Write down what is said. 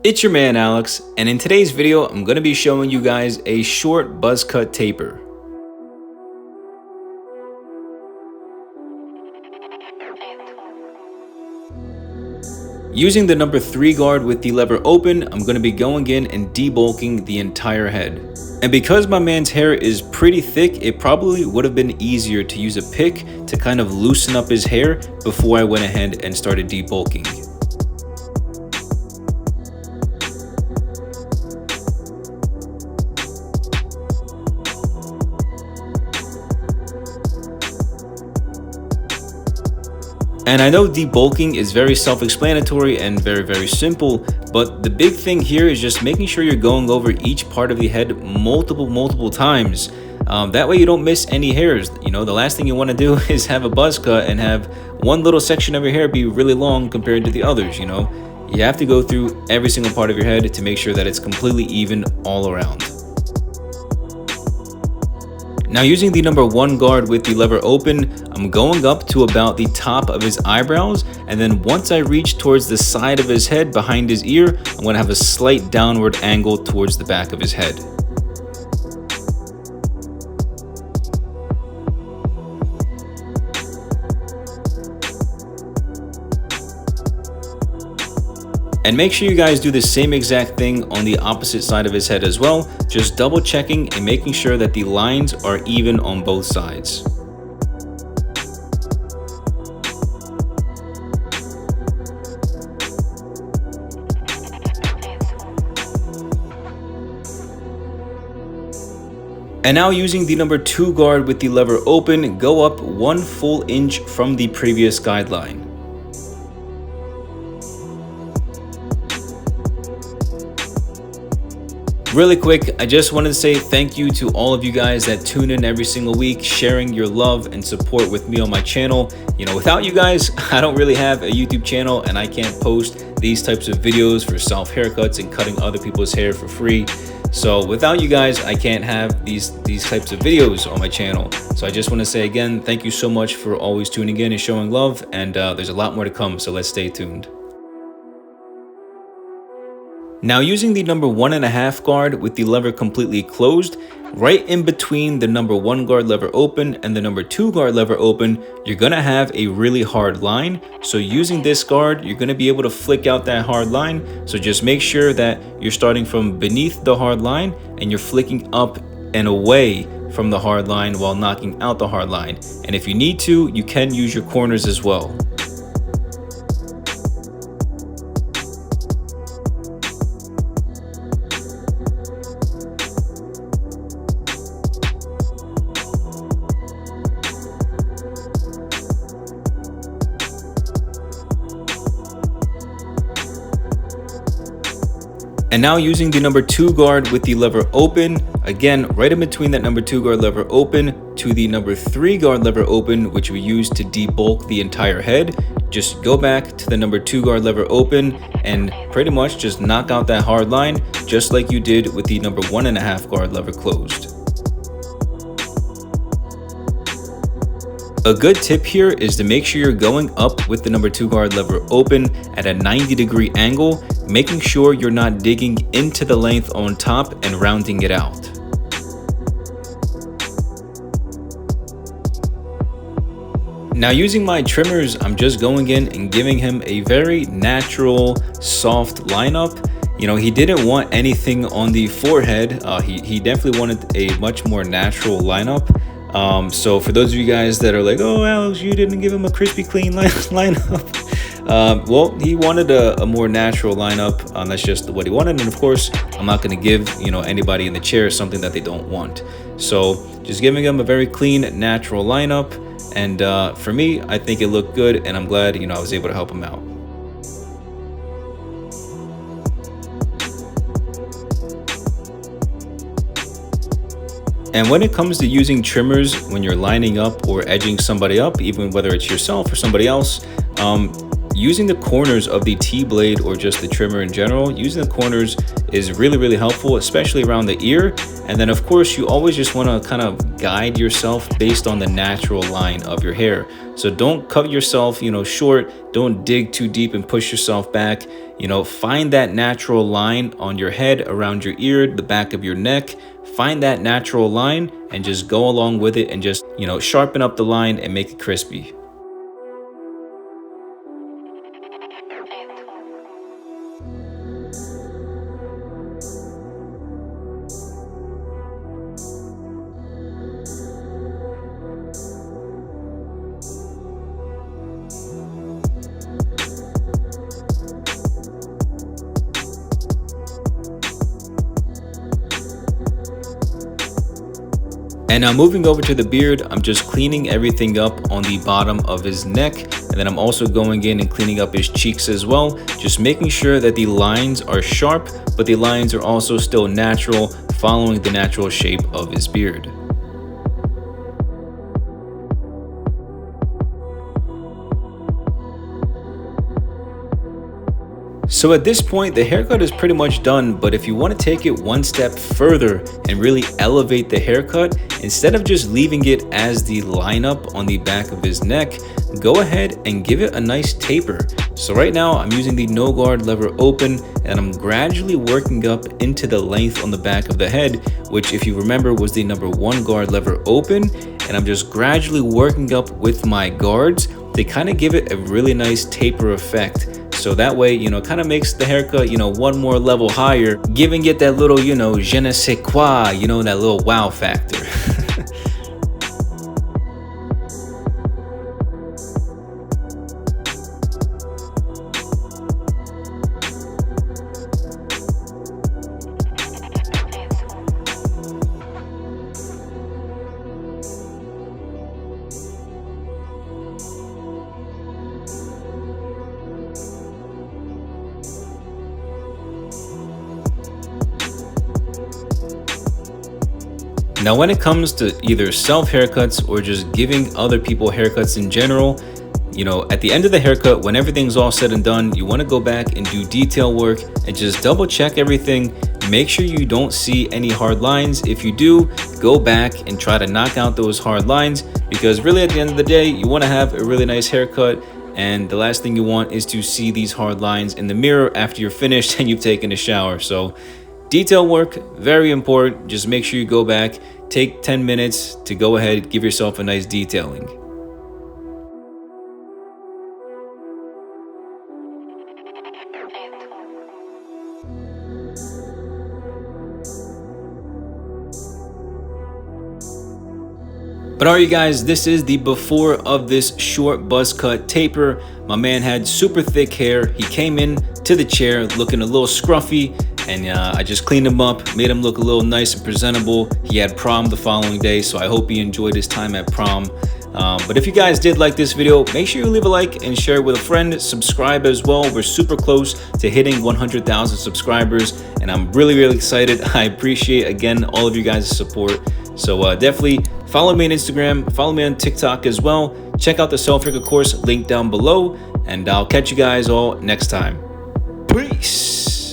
It's your man Alex, and in today's video I'm going to be showing you guys a short buzz cut taper. Using the number 3 guard with the lever open, I'm going to be going in and debulking the entire head. And because my man's hair is pretty thick, it probably would have been easier to use a pick to kind of loosen up his hair before I went ahead and started debulking. And I know debulking is very self-explanatory and very simple, but the big thing here is just making sure you're going over each part of the head multiple times. That way you don't miss any hairs. You know, the last thing you want to do is have a buzz cut and have one little section of your hair be really long compared to the others, you know. You have to go through every single part of your head to make sure that it's completely even all around. Now using the number 1 guard with the lever open, I'm going up to about the top of his eyebrows, and then once I reach towards the side of his head behind his ear, I'm going to have a slight downward angle towards the back of his head. And make sure you guys do the same exact thing on the opposite side of his head as well, just double checking and making sure that the lines are even on both sides. And now using the number 2 guard with the lever open, go up 1 full inch from the previous guideline. Really quick, I just wanted to say thank you to all of you guys that tune in every single week, sharing your love and support with me on my channel. You know, without you guys, I don't really have a YouTube channel and I can't post these types of videos for self haircuts and cutting other people's hair for free. So without you guys, I can't have these types of videos on my channel. So I just want to say again, thank you so much for always tuning in and showing love. And there's a lot more to come, so let's stay tuned. Now using the number 1.5 guard with the lever completely closed, right in between the number 1 guard lever open and the number 2 guard lever open, you're going to have a really hard line. So using this guard, you're going to be able to flick out that hard line. So just make sure that you're starting from beneath the hard line and you're flicking up and away from the hard line while knocking out the hard line. And if you need to, you can use your corners as well. And now using the number 2 guard with the lever open, again, right in between that number 2 guard lever open to the number 3 guard lever open, which we use to debulk the entire head, just go back to the number 2 guard lever open and pretty much just knock out that hard line, just like you did with the number 1.5 guard lever closed. A good tip here is to make sure you're going up with the number 2 guard lever open at a 90-degree angle, making sure you're not digging into the length on top and rounding it out. Now using my trimmers, I'm just going in and giving him a very natural, soft lineup. You know, he didn't want anything on the forehead. He definitely wanted a much more natural lineup. So for those of you guys that are like, oh Alex, you didn't give him a crispy clean lineup. Well, he wanted a more natural lineup. That's just what he wanted. And of course, I'm not going to give, you know, anybody in the chair something that they don't want. So just giving him a very clean, natural lineup. And for me, I think it looked good, and I'm glad, you know, I was able to help him out. And when it comes to using trimmers when you're lining up or edging somebody up, even whether it's yourself or somebody else, using the corners of the T-blade or just the trimmer in general, using the corners is really helpful, especially around the ear. And then of course you always just want to kind of guide yourself based on the natural line of your hair. So don't cut yourself, short, don't dig too deep and push yourself back. Find that natural line on your head, around your ear, the back of your neck. Find that natural line and just go along with it and just, sharpen up the line and make it crispy. And now moving over to the beard, I'm just cleaning everything up on the bottom of his neck. And then I'm also going in and cleaning up his cheeks as well. Just making sure that the lines are sharp, but the lines are also still natural, following the natural shape of his beard. So at this point, the haircut is pretty much done, but if you want to take it one step further and really elevate the haircut, instead of just leaving it as the lineup on the back of his neck, go ahead and give it a nice taper. So right now I'm using the no guard lever open and I'm gradually working up into the length on the back of the head, which if you remember was the number 1 guard lever open. And I'm just gradually working up with my guards to kind of give it a really nice taper effect. So that way, kind of makes the haircut, one more level higher, giving it that little, je ne sais quoi, that little wow factor. Now, when it comes to either self haircuts or just giving other people haircuts in general, at the end of the haircut, when everything's all said and done, you want to go back and do detail work and just double check everything. Make sure you don't see any hard lines. If you do, go back and try to knock out those hard lines, because really at the end of the day, you want to have a really nice haircut. And the last thing you want is to see these hard lines in the mirror after you're finished and you've taken a shower. So detail work, very important. Just make sure you go back, take 10 minutes to go ahead, give yourself a nice detailing. But alright guys, this is the before of this short buzz cut taper. My man had super thick hair. He came in to the chair looking a little scruffy, and I just cleaned him up, made him look a little nice and presentable. He had prom the following day, so I hope he enjoyed his time at prom. But if you guys did like this video, make sure you leave a like and share it with a friend. Subscribe as well. We're super close to hitting 100,000 subscribers, and I'm really excited. I appreciate, again, all of you guys' support. So definitely follow me on Instagram, follow me on TikTok as well. Check out the self-haircut course link down below, and I'll catch you guys all next time. Peace.